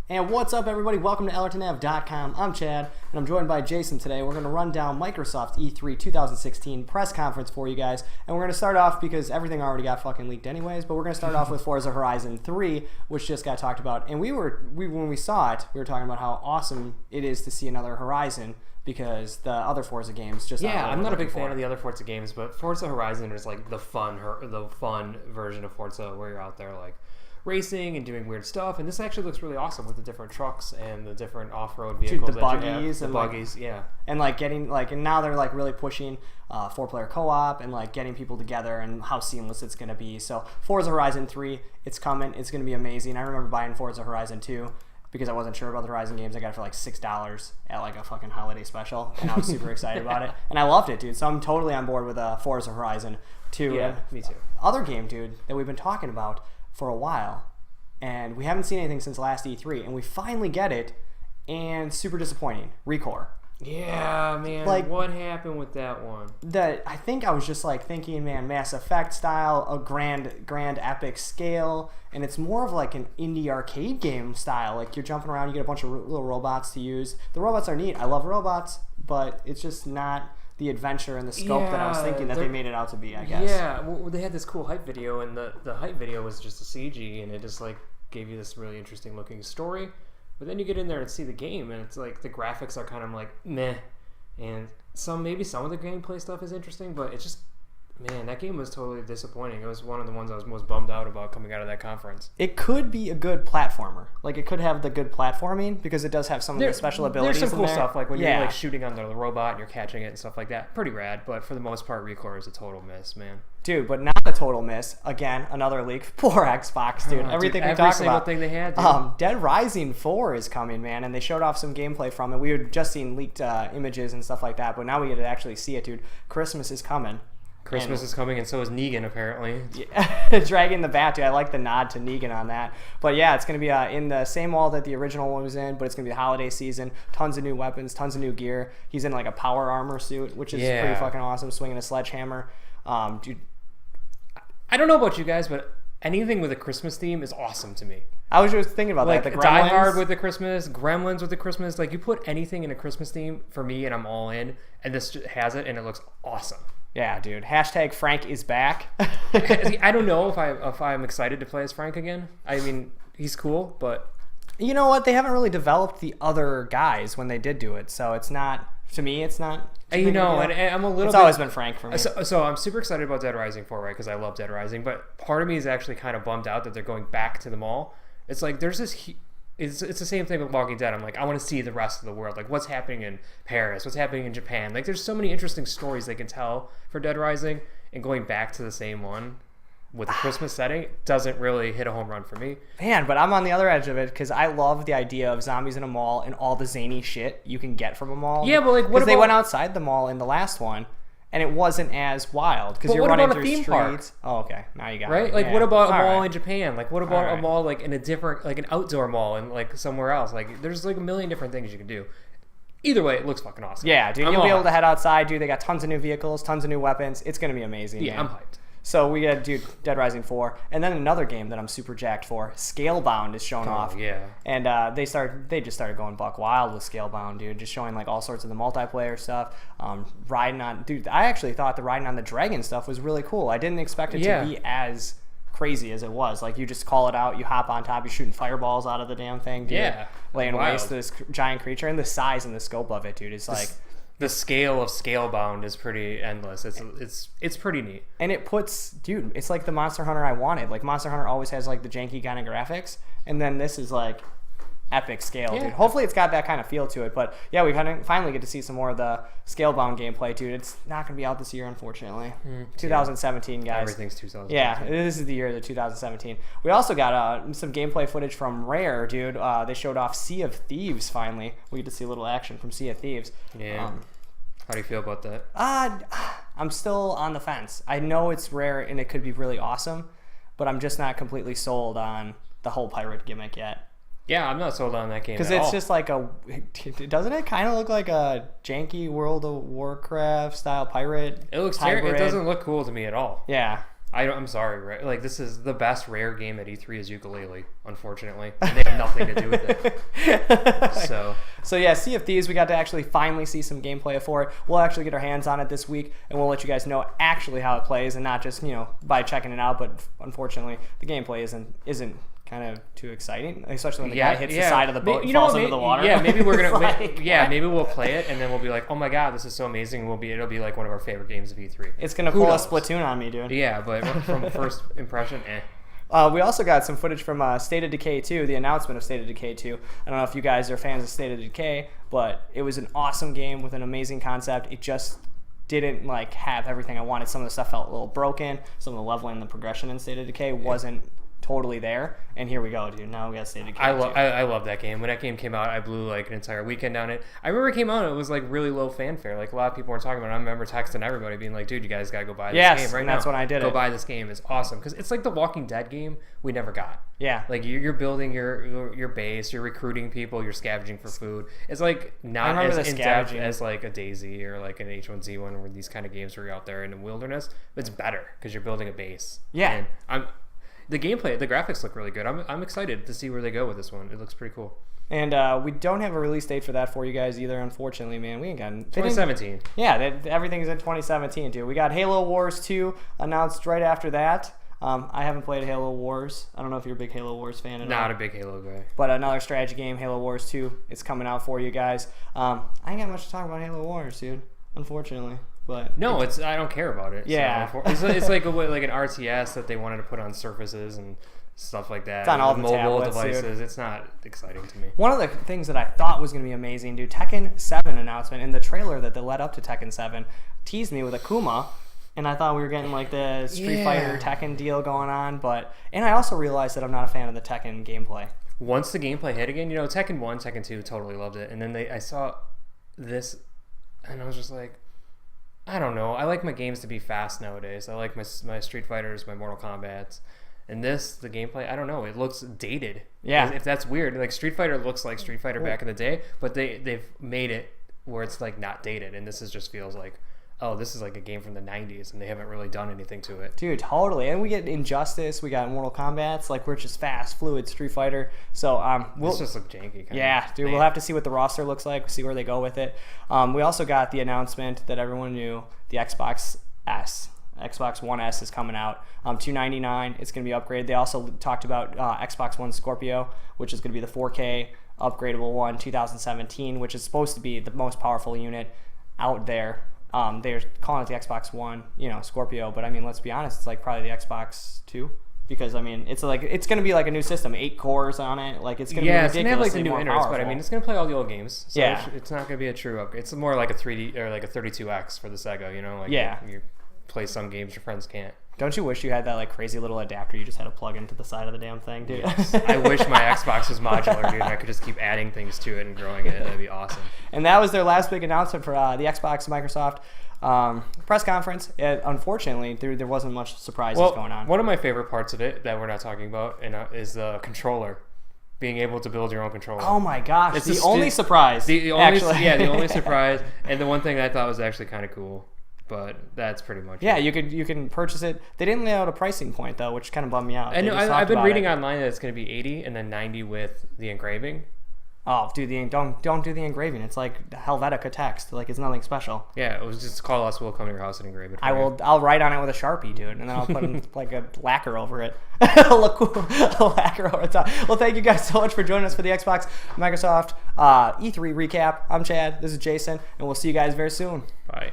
And what's up, everybody? Welcome to AllertonAv.com. I'm Chad, and I'm joined by Jason today. We're going to run down Microsoft E3 2016 press conference for you guys. And we're going to start off, because everything already got fucking leaked anyways, but we're going to start off with Forza Horizon 3, which just got talked about. And when we saw it, we were talking about how awesome it is to see another Horizon, because the other Forza games just I'm not a big fan of the other Forza games, but Forza Horizon is like the fun version of Forza, where you're out there like racing and doing weird stuff. And this actually looks really awesome with the different trucks and the different off-road vehicles. The buggies, the buggies, yeah. And like getting and now they're like really pushing 4-player co-op and like getting people together and how seamless it's going to be. So Forza Horizon 3, it's coming. It's going to be amazing. I remember buying Forza Horizon 2. Because I wasn't sure about the Horizon games. I got it for like $6 at like a fucking holiday special, and I was super excited about it, and I loved it, dude. So I'm totally on board with Forza Horizon 2. Yeah, me too. Other game, dude, that we've been talking about for a while, and we haven't seen anything since last E3, and we finally get it, and super disappointing. Recore. Yeah, man. Like, what happened with that one? I think I was just like thinking, man, Mass Effect style, a grand epic scale, and it's more of like an indie arcade game style. Like you're jumping around, you get a bunch of little robots to use. The robots are neat. I love robots, but it's just not the adventure and the scope that I was thinking that they made it out to be, I guess. Yeah, well, they had this cool hype video, and the hype video was just a CG, and it just like gave you this really interesting looking story. But then you get in there and see the game, and it's like the graphics are kind of like meh, and maybe some of the gameplay stuff is interesting, but it's just, man, that game was totally disappointing. It was one of the ones I was most bummed out about coming out of that conference. It could be a good platformer. Like, it could have the good platforming, because it does have some of the special abilities. There's some cool stuff, like when you're like shooting on the robot and you're catching it and stuff like that. Pretty rad, but for the most part, Recore is a total miss, man. Dude, but not a total miss. Again, another leak. Poor Xbox, dude. Everything we talk about. Every single thing they had, dude. Dead Rising 4 is coming, man, and they showed off some gameplay from it. We had just seen leaked images and stuff like that, but now we get to actually see it, dude. Christmas is coming. Christmas is coming, and so is Negan, apparently. Yeah, dragging the bat, dude. I like the nod to Negan on that. But yeah, it's going to be in the same wall that the original one was in, but it's going to be the holiday season. Tons of new weapons, tons of new gear. He's in like a power armor suit, which is pretty fucking awesome, swinging a sledgehammer. Dude, I don't know about you guys, but anything with a Christmas theme is awesome to me. I was just thinking about like that. The Die Hard with the Christmas, Gremlins with the Christmas. Like, you put anything in a Christmas theme for me, and I'm all in. And this has it, and it looks awesome. Yeah, dude. Hashtag Frank is back. I don't know if I'm excited to play as Frank again. I mean, he's cool, but you know what? They haven't really developed the other guys when they did do it, so it's not. To me, it's not. You know, and I'm a little. It's always been Frank for me. So I'm super excited about Dead Rising 4, right? Because I love Dead Rising, but part of me is actually kind of bummed out that they're going back to the mall. It's like there's this. It's the same thing with Walking Dead. I'm like, I want to see the rest of the world. Like, what's happening in Paris? What's happening in Japan? Like, there's so many interesting stories they can tell for Dead Rising, and going back to the same one with the Christmas setting doesn't really hit a home run for me. Man, but I'm on the other edge of it, because I love the idea of zombies in a mall and all the zany shit you can get from a mall. Yeah, but like, what about... they went outside the mall in the last one, and it wasn't as wild, because you're running through streets. Park? Oh, okay. Now you got it. Right? Like, what about a mall in Japan? Like, what about a mall like in a different, like an outdoor mall and like somewhere else? Like, there's like a million different things you can do. Either way, it looks fucking awesome. Yeah, dude. You'll be able to head outside, dude. They got tons of new vehicles, tons of new weapons. It's going to be amazing. Yeah, man. I'm hyped. So we got, dude, Dead Rising 4, and then another game that I'm super jacked for, Scalebound, is shown off. Yeah. And they just started going buck wild with Scalebound, dude, just showing like all sorts of the multiplayer stuff. Riding on, dude, I actually thought the riding on the dragon stuff was really cool. I didn't expect it to be as crazy as it was. Like, you just call it out, you hop on top, you're shooting fireballs out of the damn thing, dude. Yeah. Laying waste to this giant creature, and the size and the scope of it, dude, is like. The scale of Scalebound is pretty endless. It's pretty neat. And it puts, dude, it's like the Monster Hunter I wanted. Like, Monster Hunter always has like the janky kind of graphics, and then this is like epic scale, dude. Hopefully it's got that kind of feel to it. But yeah, we kind of finally get to see some more of the Scalebound gameplay, dude. It's not going to be out this year, unfortunately. 2017, guys. Everything's 2017. Yeah, this is the year of the 2017. We also got some gameplay footage from Rare, dude. They showed off Sea of Thieves, finally. We get to see a little action from Sea of Thieves. Yeah. How do you feel about that? I'm still on the fence. I know it's Rare and it could be really awesome, but I'm just not completely sold on the whole pirate gimmick yet. Yeah, I'm not sold on that game because it's just like doesn't it kind of look like a janky World of Warcraft style pirate? It looks terrible. It doesn't look cool to me at all. Yeah. I'm sorry, right? Like, this is the best rare game at E3 is Ukulele, unfortunately. And they have nothing to do with it. So yeah, Sea of Thieves, we got to actually finally see some gameplay for it. We'll actually get our hands on it this week, and we'll let you guys know actually how it plays, and not just, by checking it out. But unfortunately, the gameplay isn't kind of too exciting, especially when the guy hits the side of the boat and falls into the water. Yeah, maybe we're gonna. Maybe we'll play it and then we'll be like, oh my god, this is so amazing. It'll be like one of our favorite games of E3. It's gonna pull a Splatoon on me, dude. Yeah, but from first impression, We also got some footage from State of Decay 2, the announcement of State of Decay 2. I don't know if you guys are fans of State of Decay, but it was an awesome game with an amazing concept. It just didn't have everything I wanted. Some of the stuff felt a little broken. Some of the leveling and the progression in State of Decay wasn't totally there, and here we go, dude. Now we got State of Decay. I love that game. When that game came out, I blew an entire weekend on it. I remember it came out, and it was really low fanfare. A lot of people were talking about it. I remember texting everybody being like, dude, you guys gotta go buy this game right now. That's when I did Go buy this game. It's awesome because it's like the Walking Dead game we never got. Yeah, you're building your base, you're recruiting people, you're scavenging for food. It's not as in depth as a Daisy or an H1Z1 or these kind of games where you're out there in the wilderness. It's better because you're building a base. Yeah, and the gameplay, the graphics look really good. I'm excited to see where they go with this one. It looks pretty cool. And we don't have a release date for that for you guys either, unfortunately, man. We ain't got 2017. Yeah, everything's in 2017, too. We got Halo Wars 2 announced right after that. I haven't played Halo Wars. I don't know if you're a big Halo Wars fan at all. Not a big Halo guy. But another strategy game, Halo Wars 2, it's coming out for you guys. I ain't got much to talk about Halo Wars, dude, unfortunately. But no, I don't care about it. Yeah, so it's like an RTS that they wanted to put on Surfaces and stuff like that. It's on all the mobile tablets, devices. dude. It's not exciting to me. One of the things that I thought was going to be amazing, dude, Tekken 7 announcement in the trailer that led up to Tekken 7 teased me with Akuma, and I thought we were getting the Street Fighter Tekken deal going on. And I also realized that I'm not a fan of the Tekken gameplay. Once the gameplay hit again, Tekken 1, Tekken 2, totally loved it, and then I saw this, and I was just like, I don't know. I like my games to be fast nowadays. I like my Street Fighters, my Mortal Kombats. And the gameplay, I don't know. It looks dated. Yeah. If that's weird. Street Fighter looks like Street Fighter back in the day, but they've made it where it's not dated. And this just feels like, oh, this is a game from the 90s, and they haven't really done anything to it. Dude, totally. And we get Injustice, we got Mortal Kombats, we're just fast, fluid Street Fighter. So this just look janky. Dude, we'll have to see what the roster looks like, see where they go with it. We also got the announcement that everyone knew, the Xbox One S is coming out. $299, it's going to be upgraded. They also talked about Xbox One Scorpio, which is going to be the 4K upgradable one, 2017, which is supposed to be the most powerful unit out there. They're calling it the Xbox One, Scorpio, but let's be honest, it's probably the Xbox 2, because it's going to be a new system, 8 cores on it, it's going to be ridiculously it's going to have the new innards, but it's going to play all the old games, so it's not going to be a true upgrade. It's more like a 3D or a 32X for the Sega, you play some games your friends can't. Don't you wish you had that crazy little adapter you just had to plug into the side of the damn thing, dude? Yes. I wish my Xbox was modular, dude, and I could just keep adding things to it and growing it. That'd be awesome. And that was their last big announcement for the Xbox Microsoft press conference. Unfortunately, there wasn't much surprises going on. One of my favorite parts of it that we're not talking about is the controller. Being able to build your own controller. Oh my gosh, it's the only surprise. The only surprise, and the one thing I thought was actually kind of cool. But that's pretty much it. You can purchase it. They didn't lay out a pricing point though, which kind of bummed me out. And I've been reading online that it's going to be $80 and then $90 with the engraving. Oh, dude, don't do the engraving. It's like Helvetica text. It's nothing special. Yeah, it was just call us. We'll come to your house and engrave it. I'll write on it with a Sharpie, dude, and then I'll put a lacquer over it. A lacquer over the top. Well, thank you guys so much for joining us for the Xbox Microsoft E3 recap. I'm Chad. This is Jason, and we'll see you guys very soon. Bye.